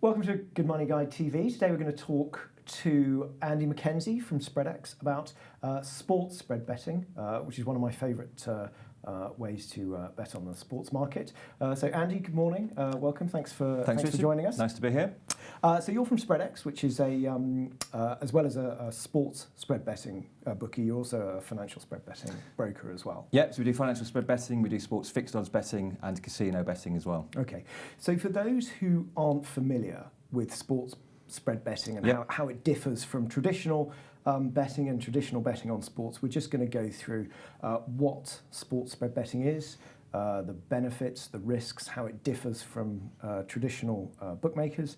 Welcome to Good Money Guide TV. Today we're going to talk to Andy McKenzie from Spreadex about sports spread betting, which is one of my favourite ways to bet on the sports market. So Andy, good morning. Welcome. Thanks for joining us. Nice to be here. So you're from Spreadex, which is as well as a sports spread betting bookie, you're also a financial spread betting broker as well. Yep, so we do financial spread betting, we do sports fixed odds betting and casino betting as well. Okay, so for those who aren't familiar with sports spread betting and how it differs from traditional betting and traditional betting on sports, we're just going to go through what sports spread betting is, the benefits, the risks, how it differs from traditional bookmakers,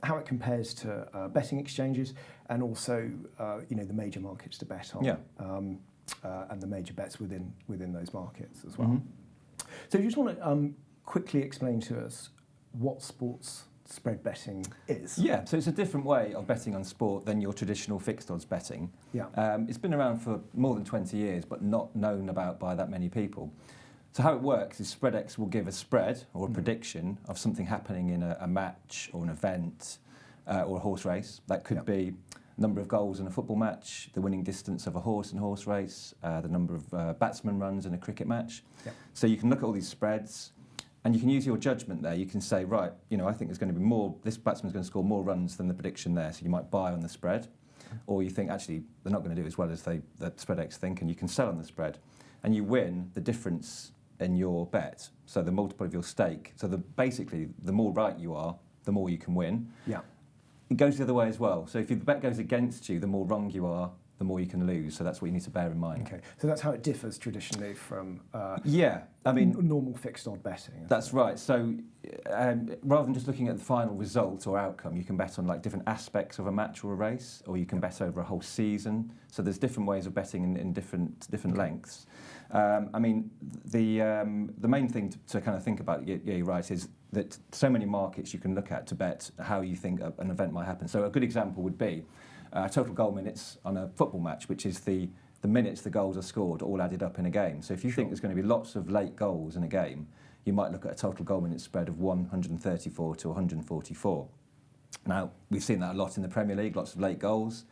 how it compares to betting exchanges, and also the major markets to bet on, and the major bets within those markets as well. Mm-hmm. So you just want to quickly explain to us what sports spread betting is. Yeah, so it's a different way of betting on sport than your traditional fixed odds betting. Yeah. It's been around for more than 20 years, but not known about by that many people. So how it works is Spreadex will give a spread or a prediction of something happening in a match or an event or a horse race. That could be number of goals in a football match, the winning distance of a horse in a horse race, the number of batsman runs in a cricket match. Yep. So you can look at all these spreads and you can use your judgment there. You can say, right, I think there's going to be more, this batsman's going to score more runs than the prediction there, so you might buy on the spread. Or you think, actually, they're not going to do as well as the Spreadex think, and you can sell on the spread. And you win the difference in your bet, so the multiple of your stake. So basically, the more right you are, the more you can win. Yeah. It goes the other way as well. So if the bet goes against you, the more wrong you are, the more you can lose. So that's what you need to bear in mind. Okay, so that's how it differs traditionally from normal fixed odd betting. That's right. So rather than just looking at the final result or outcome, you can bet on like different aspects of a match or a race, or you can bet over a whole season. So there's different ways of betting in different lengths. The main thing to kind of think about, you're right, is that so many markets you can look at to bet how you think an event might happen. So a good example would be total goal minutes on a football match, which is the minutes the goals are scored all added up in a game. So if you think there's going to be lots of late goals in a game, you might look at a total goal minutes spread of 134 to 144. Now, we've seen that a lot in the Premier League, lots of late goals.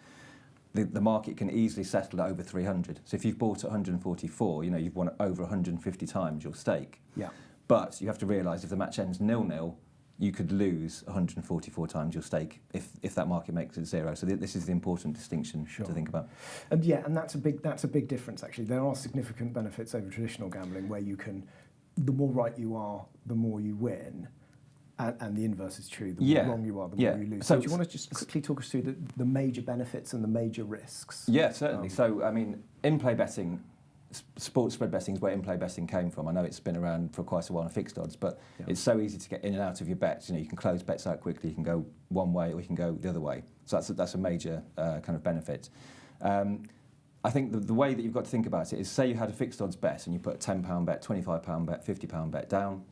The market can easily settle at over 300. So if you've bought at 144, you've won over 150 times your stake. Yeah. But you have to realise if the match ends 0-0, you could lose 144 times your stake if that market makes it zero. So this is the important distinction to think about. And that's a big difference actually. There are significant benefits over traditional gambling where you can, the more right you are, the more you win. And the inverse is true. The more wrong you are, the more you lose. So do you want to just quickly talk us through the major benefits and the major risks? Yeah, certainly. So, in-play betting, sports spread betting is where in-play betting came from. I know it's been around for quite a while on fixed odds, but it's so easy to get in and out of your bets. You can close bets out quickly. You can go one way or you can go the other way. So that's a major kind of benefit. I think the way that you've got to think about it is, say you had a fixed odds bet and you put a £10 bet, £25 bet, £50 bet down.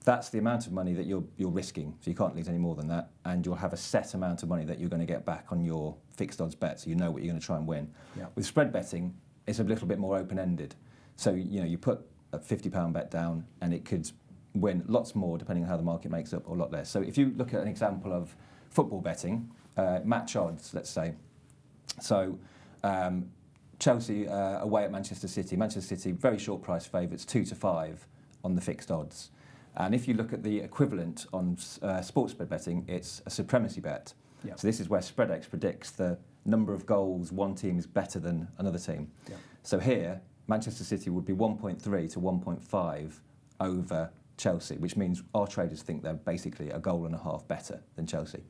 That's the amount of money that you're risking, so you can't lose any more than that, and you'll have a set amount of money that you're going to get back on your fixed odds bet, so you know what you're going to try and win. Yeah. With spread betting, it's a little bit more open-ended. So you put a £50 bet down, and it could win lots more depending on how the market makes up, or a lot less. So if you look at an example of football betting, match odds, let's say. So Chelsea away at Manchester City. Manchester City, very short price favourites, 2-5 on the fixed odds. And if you look at the equivalent on sports spread betting, it's a supremacy bet. Yep. So this is where Spreadex predicts the number of goals one team is better than another team. Yep. So here, Manchester City would be 1.3 to 1.5 over Chelsea, which means our traders think they're basically a goal and a half better than Chelsea.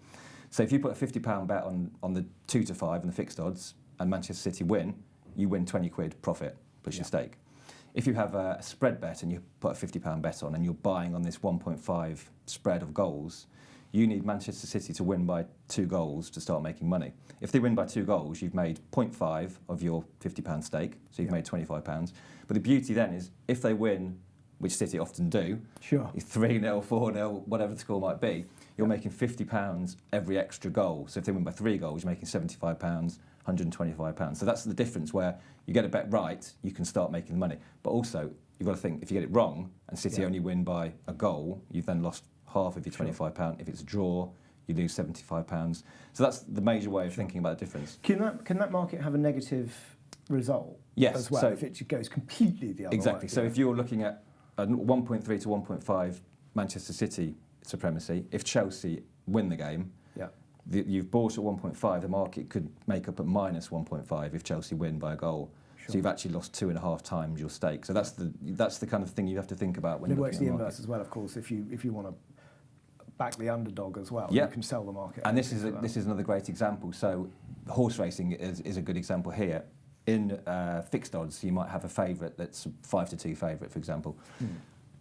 So if you put a £50 bet on the 2-5 and the fixed odds, and Manchester City win, you win 20 quid profit plus your stake. If you have a spread bet and you put a £50 bet on and you're buying on this 1.5 spread of goals, you need Manchester City to win by 2 goals to start making money. If they win by 2 goals, you've made 0.5 of your £50 stake, so you've made £25. But the beauty then is, if they win, which City often do, 3-0, 4-0, whatever the score might be, you're making £50 every extra goal. So if they win by 3 goals, you're making £75, £125. So that's the difference, where you get a bet right, you can start making the money. But also, you've got to think, if you get it wrong and City only win by a goal, you've then lost half of your £25. If it's a draw, you lose £75. So that's the major way of thinking about the difference. Can that market have a negative result Yes, as well so if it goes completely the other way? Exactly. So if you're looking at a 1.3 to 1.5 Manchester City supremacy, if Chelsea win the game, you've bought at 1.5, the market could make up at minus 1.5 if Chelsea win by a goal. Sure. So you've actually lost 2.5 times your stake. So that's the kind of thing you have to think about when you're looking at the market. It works the inverse as well, of course. If you want to back the underdog as well, you can sell the market. And this is another great example. So horse racing is a good example here. In fixed odds, you might have a favourite that's 5-2 favourite, for example.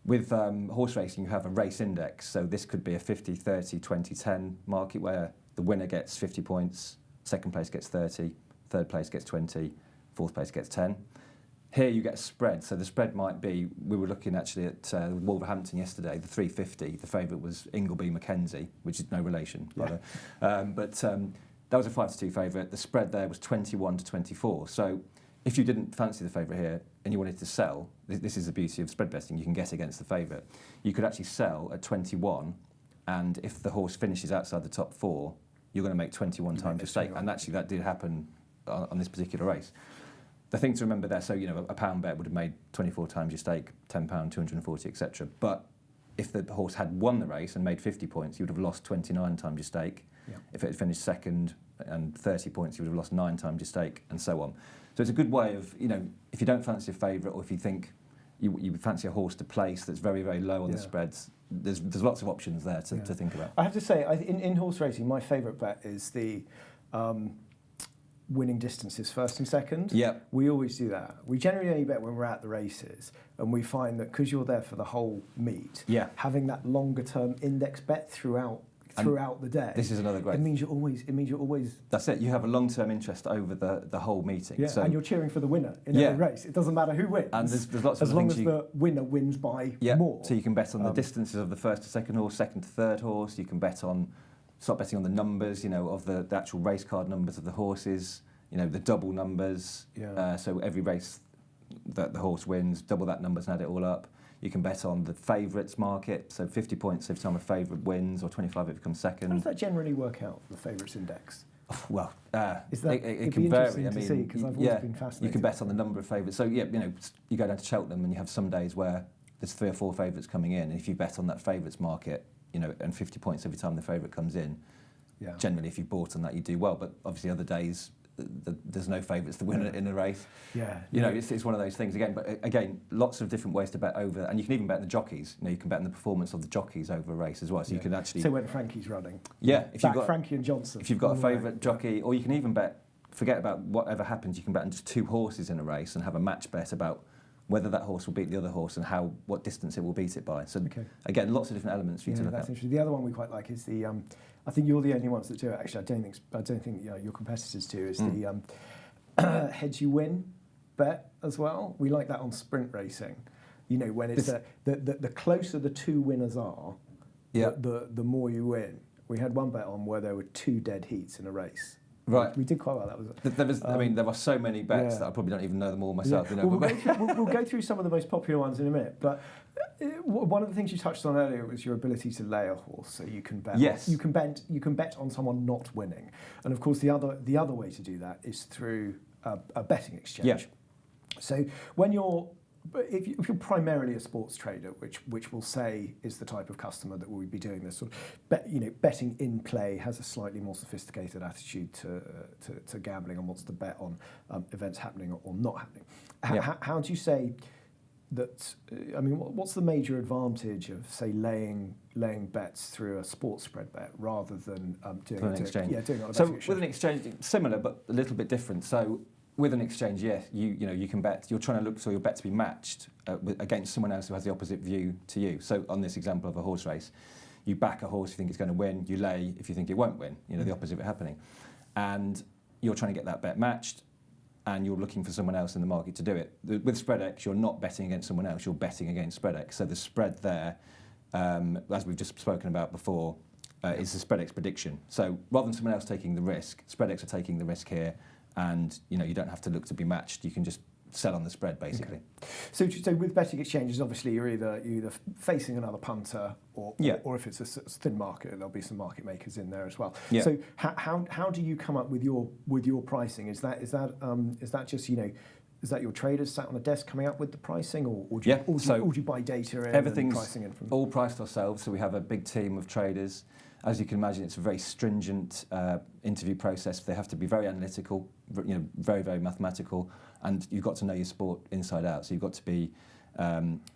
With horse racing, you have a race index. So this could be a 50, 30, 20, 10 market where the winner gets 50 points, second place gets 30, third place gets 20, fourth place gets 10. Here you get a spread. So the spread might be, we were looking actually at Wolverhampton yesterday, the 350. The favourite was Ingleby Mackenzie, which is no relation, by the way. But that was a 5-2 favourite. The spread there was 21 to 24. So if you didn't fancy the favourite here and you wanted to sell, this is the beauty of spread betting, you can get against the favourite. You could actually sell at 21, and if the horse finishes outside the top 4, you're going to make 21 times your stake. And actually that did happen on this particular race. The thing to remember there, so a £1 bet would have made 24 times your stake, £10, 240, etc. But if the horse had won the race and made 50 points, you would have lost 29 times your stake. Yeah. If it had finished second and 30 points, you would have lost 9 times your stake, and so on. So it's a good way of, if you don't fancy a favourite, or if you think you fancy a horse to place that's very, very low on the spreads, there's lots of options there to think about. I have to say, in horse racing, my favourite bet is the winning distances first and second. Yeah. We always do that. We generally only bet when we're at the races, and we find that because you're there for the whole meet, having that longer term index bet throughout the day. This is another great. It means you're always. That's it. You have a long-term interest over the whole meeting. Yeah, and you're cheering for the winner in every race. It doesn't matter who wins. And there's lots of as long as the winner wins by more. So you can bet on the distances of the first to second horse, second to third horse. You can start betting on the numbers, of the actual race card numbers of the horses. The double numbers. Yeah. So every race that the horse wins, double that numbers and add it all up. You can bet on the favourites market, so 50 points every time a favourite wins, or 25 if it becomes second. How does that generally work out, the favourites index? Well, it can vary. Because I've always been fascinated. You can bet on the number of favourites. So you go down to Cheltenham and you have some days where there's 3 or 4 favourites coming in, and if you bet on that favourites market, and 50 points every time the favourite comes in, generally if you bought on that you do well. But obviously other days there's no favourites to win in a race. It's one of those things again. But again, lots of different ways to bet over, and you can even bet on the jockeys. You can bet on the performance of the jockeys over a race as well. So you can actually. So when Frankie's running. Yeah, if you've got Frankie and Johnson. If you've got a favourite jockey, or you can even bet. Forget about whatever happens. You can bet on just 2 horses in a race and have a match bet about whether that horse will beat the other horse and what distance it will beat it by. So again, lots of different elements for you to look at. Interesting. The other one we quite like is the. I think you're the only ones that do it. Actually, I don't think your competitors do. Is the heads you win bet as well. We like that on sprint racing. When it's the closer the 2 winners are, the more you win. We had one bet on where there were 2 dead heats in a race. Right, we did quite well. That was. There are so many bets that I probably don't even know them all myself. We'll go through some of the most popular ones in a minute. But one of the things you touched on earlier was your ability to lay a horse, so you can bet. Yes. You can bet on someone not winning, and of course the other way to do that is through a betting exchange. Yeah. So if you're primarily a sports trader, which we'll say is the type of customer that will be doing this sort of, betting in play has a slightly more sophisticated attitude to gambling and wants to bet on events happening or not happening. How do you say that? What's the major advantage of say laying bets through a sports spread bet rather than doing an exchange? Doing it on a betting exchange. With an exchange, similar but a little bit different. So. With an exchange, yes, you can bet. You're trying to look for your bet to be matched against someone else who has the opposite view to you. So on this example of a horse race, you back a horse you think is going to win. You lay if you think it won't win. The opposite of it happening, and you're trying to get that bet matched, and you're looking for someone else in the market to do it. With Spreadex, you're not betting against someone else. You're betting against Spreadex. So the spread there, as we've just spoken about before, is the Spreadex prediction. So rather than someone else taking the risk, Spreadex are taking the risk here. And you don't have to look to be matched. You can just sell on the spread, basically. Okay. So with betting exchanges, obviously you're either facing another punter, or if it's a thin market, there'll be some market makers in there as well. Yeah. So how do you come up with your pricing? Is that just, is that your traders sat on a desk coming up with the pricing, or do you buy data in everything's and pricing in from? All priced ourselves, so we have a big team of traders. As you can imagine, it's a very stringent interview process. They have to be very analytical, very, very mathematical, and you've got to know your sport inside out. So you've got to be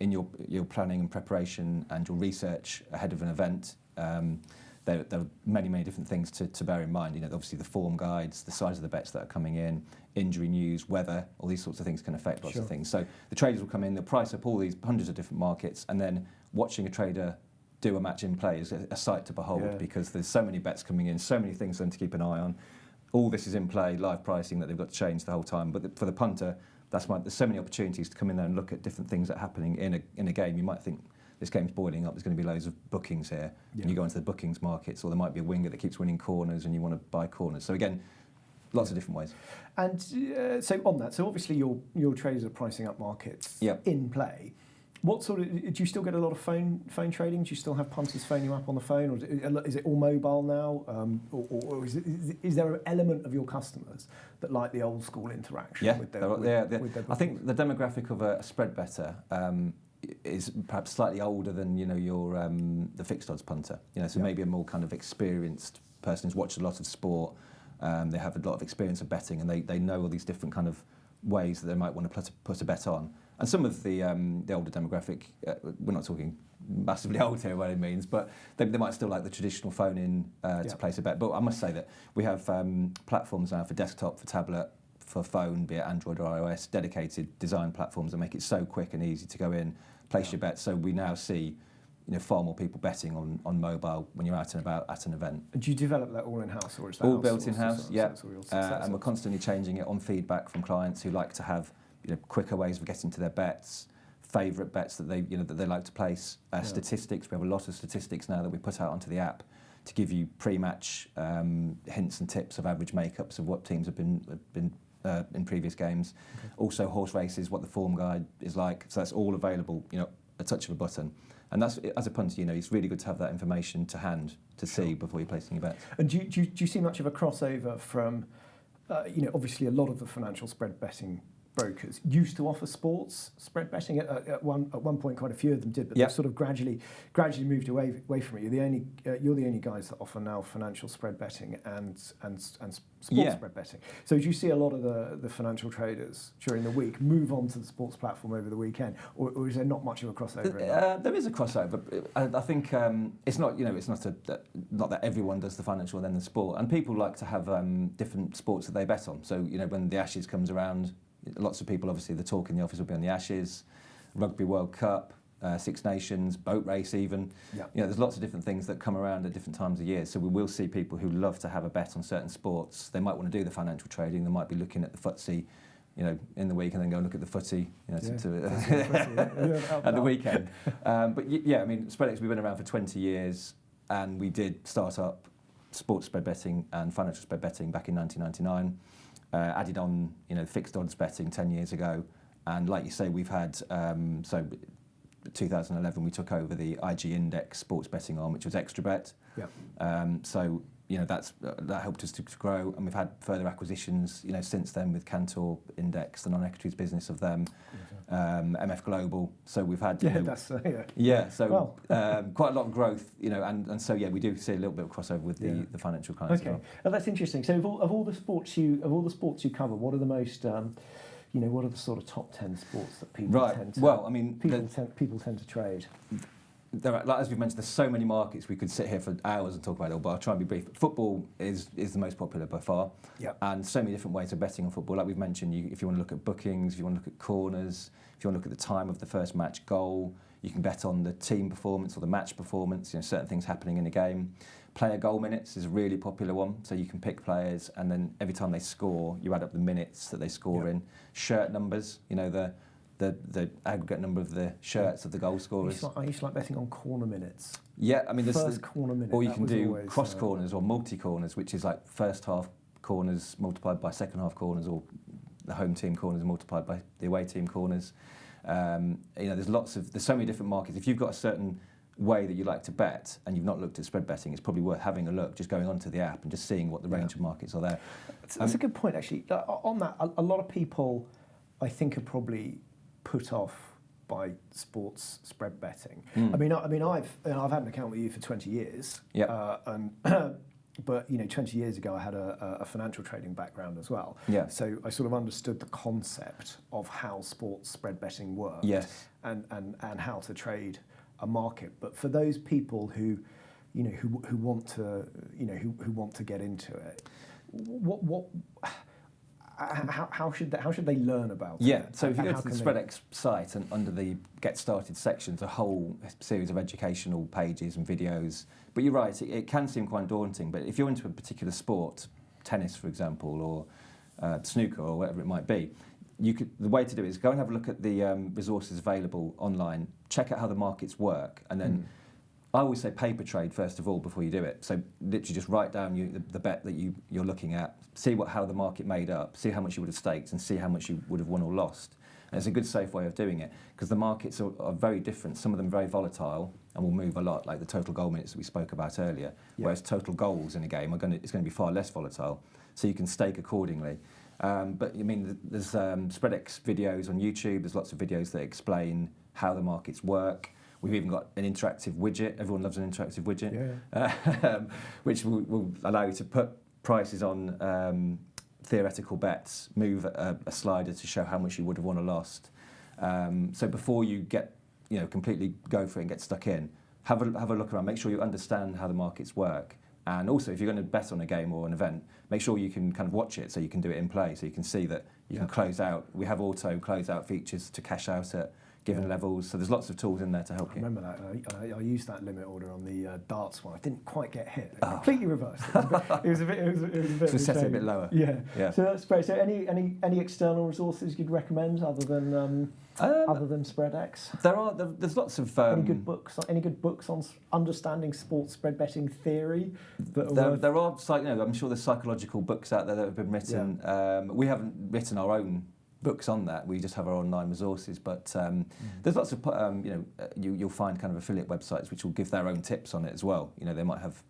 in your planning and preparation and your research ahead of an event. There are many, many different things to bear in mind. Obviously the form guides, the size of the bets that are coming in, injury news, weather, all these sorts of things can affect lots of things. So the traders will come in, they'll price up all these hundreds of different markets, and then watching a trader do a match in play is a sight to behold, because there's so many bets coming in, so many things for them to keep an eye on. All this is in play, live pricing that they've got to change the whole time. But for the punter, there's so many opportunities to come in there and look at different things that are happening in a game. You might think this game's boiling up, there's going to be loads of bookings here. Yeah. And you go into the bookings markets, or there might be a winger that keeps winning corners and you want to buy corners. So again, lots of different ways. And so on that, so obviously your traders are pricing up markets in play. What sort of, do you still get a lot of phone trading? Do you still have punters phone you up on the phone, or is it all mobile now? Or is there an element of your customers that like the old school interaction with their I think the demographic of a spread better is perhaps slightly older than your the fixed odds punter. So maybe a more kind of experienced person who's watched a lot of sport. They have a lot of experience of betting, and they know all these different kind of ways that they might want to put a bet on. And some of the older demographic, we're not talking massively old here by any means, but they might still like the traditional phone in to place a bet. But I must say that we have platforms now for desktop, for tablet, for phone, be it Android or iOS, dedicated design platforms that make it so quick and easy to go in, place your bet. So we now see far more people betting on mobile when you're out and about at an event. And do you develop that all in-house, or is that all built in-house? Yeah, and we're constantly changing it on feedback from clients who like to have quicker ways of getting to their bets, favourite bets that they like to place, statistics. We have a lot of statistics now that we put out onto the app to give you pre-match hints and tips of average makeups of what teams have been in previous games. Okay. Also horse races, what the form guide is like. So that's all available, a touch of a button. And that's, as a punter, it's really good to have that information to hand to see before you're placing your bets. And do you see much of a crossover from, obviously a lot of the financial spread betting brokers used to offer sports spread betting at one point. Quite a few of them did, but they've sort of gradually moved away from it. You're the only guys that offer now financial spread betting and sports spread betting. So do you see a lot of the financial traders during the week move on to the sports platform over the weekend, or is there not much of a crossover? There is a crossover. I think it's not not that everyone does the financial and then the sport, and people like to have different sports that they bet on. So when the Ashes comes around, lots of people, obviously, the talk in the office will be on the Ashes, Rugby World Cup, Six Nations, boat race even. Yeah. There's lots of different things that come around at different times of year. So we will see people who love to have a bet on certain sports. They might want to do the financial trading. They might be looking at the footsie, in the week, and then go and look at the footy, at the weekend. But Spreadex, we've been around for 20 years, and we did start up sports spread betting and financial spread betting back in 1999. Added on, fixed odds betting 10 years ago, and like you say, we've had 2011 we took over the IG Index sports betting arm, which was ExtraBet. Yeah. That helped us to grow, and we've had further acquisitions, since then with Cantor Index, the non-equities business of them, MF Global. So we've had quite a lot of growth, and so we do see a little bit of crossover with the financial clients. Okay, well, that's interesting. So of all the sports you cover, what are the most what are the sort of top 10 sports that people tend to people tend to trade? As we've mentioned, there's so many markets, we could sit here for hours and talk about it all, but I'll try and be brief. Football is the most popular by far, and so many different ways of betting on football. Like we've mentioned, if you want to look at bookings, if you want to look at corners, if you want to look at the time of the first match goal, you can bet on the team performance or the match performance, certain things happening in a game. Player goal minutes is a really popular one, so you can pick players, and then every time they score, you add up the minutes that they score in. Shirt numbers, the aggregate number of the shirts of the goal scorers. I used to like betting on corner minutes. Yeah, there's corner minute. Or you can do cross corners or multi corners, which is like first half corners multiplied by second half corners, or the home team corners multiplied by the away team corners. There's so many different markets. If you've got a certain way that you like to bet and you've not looked at spread betting, it's probably worth having a look, just going onto the app and just seeing what the range of markets are there. That's a good point, actually. On that, a lot of people, I think, are probably put off by sports spread betting. I mean, I've had an account with you for 20 years. Yeah. But 20 years ago, I had a financial trading background as well. Yeah. So I sort of understood the concept of how sports spread betting worked. Yes. And how to trade a market. But for those people who want to get into it, how should they learn about it? Yeah, so if you go to the Spreadex site and under the Get Started section, a whole series of educational pages and videos. But you're right, it can seem quite daunting, but if you're into a particular sport, tennis for example, or snooker or whatever it might be, the way to do it is go and have a look at the resources available online, check out how the markets work, and then I always say paper trade first of all before you do it. So literally just write down the bet that you're looking at, see how the market made up, see how much you would have staked, and see how much you would have won or lost. And it's a good, safe way of doing it because the markets are very different. Some of them very volatile and will move a lot, like the total goal minutes that we spoke about earlier. Yeah. Whereas total goals in a game it's going to be far less volatile, so you can stake accordingly. But I mean, there's Spreadex videos on YouTube. There's lots of videos that explain how the markets work. We've even got an interactive widget. Everyone loves an interactive widget, which will allow you to put prices on theoretical bets, move a slider to show how much you would have won or lost. So before you get, completely go for it and get stuck in, have a look around. Make sure you understand how the markets work. And also, if you're going to bet on a game or an event, make sure you can kind of watch it so you can do it in play, so you can see that you can close out. We have auto close out features to cash out at given levels, so there's lots of tools in there to help you. I remember that. I used that limit order on the darts one. I didn't quite get hit. Completely reversed. It was a bit. So set it a bit lower. Yeah. So that's great. So any external resources you'd recommend other than Spreadex? There's lots of any good books on understanding sports spread betting theory? There are, I'm sure there's psychological books out there that have been written. Yeah. We haven't written our own books on that. We just have our online resources, but there's lots of you'll find kind of affiliate websites which will give their own tips on it as well. They might have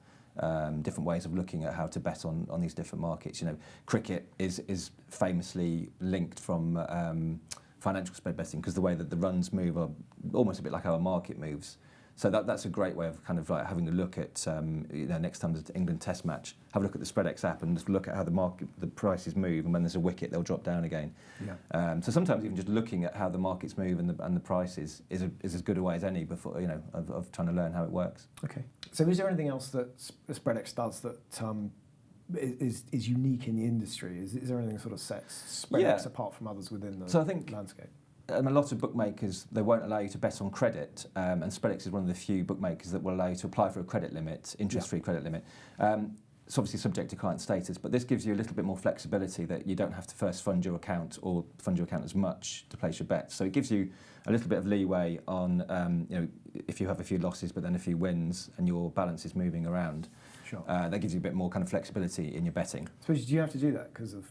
different ways of looking at how to bet on these different markets. Cricket is famously linked from financial spread betting because the way that the runs move are almost a bit like how a market moves. So that's a great way of kind of like having a look at next time there's an England Test match, have a look at the Spreadex app and just look at how the prices move, and when there's a wicket they'll drop down again. Yeah. So sometimes even just looking at how the markets move and the prices is as good a way as any before of trying to learn how it works. Okay. So is there anything else that Spreadex does that is unique in the industry? Is there anything that sort of sets Spreadex apart from others within the landscape? A lot of bookmakers, they won't allow you to bet on credit, and Spreadex is one of the few bookmakers that will allow you to apply for a credit limit, interest-free credit limit. It's obviously subject to client status, but this gives you a little bit more flexibility that you don't have to first fund your account or fund your account as much to place your bets. So it gives you a little bit of leeway on, if you have a few losses but then a few wins and your balance is moving around. Sure. That gives you a bit more kind of flexibility in your betting. So do you have to do that because of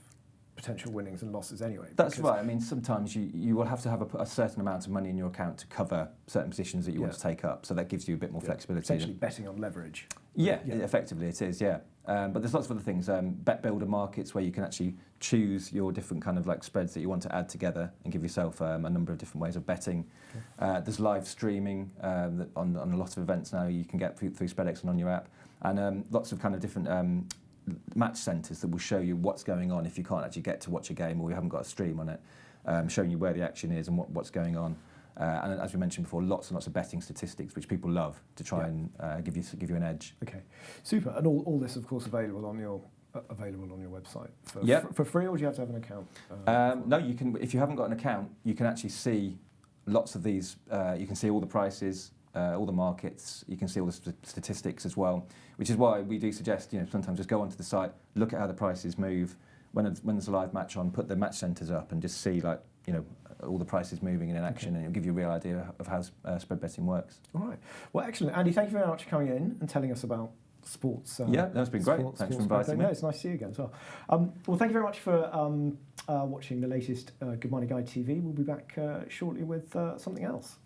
potential winnings and losses anyway? That's right. I mean, sometimes you will have to have a certain amount of money in your account to cover certain positions that you want to take up. So that gives you a bit more flexibility. Essentially betting on leverage. Yeah, effectively it is, yeah. But there's lots of other things. Bet builder markets where you can actually choose your different kind of like spreads that you want to add together and give yourself a number of different ways of betting. Okay. There's live streaming that on a lot of events now you can get through Spreadex and on your app. And lots of kind of different match centres that will show you what's going on if you can't actually get to watch a game or you haven't got a stream on it, showing you where the action is and what's going on. And as we mentioned before, lots and lots of betting statistics which people love to try and give you an edge. Okay, super. And all this, of course, available on your website for free, or do you have to have an account? No, you can. If you haven't got an account, you can actually see lots of these. You can see all the prices. All the markets, you can see all the statistics as well, which is why we do suggest, sometimes just go onto the site, look at how the prices move. When there's a live match on, put the match centres up and just see all the prices moving in action, and it'll give you a real idea of how spread betting works. All right. Well, excellent. Andy, thank you very much for coming in and telling us about sports. That's been great. Thanks for inviting me. No, it's nice to see you again as well. Well, thank you very much for watching the latest Good Morning Guide TV. We'll be back shortly with something else.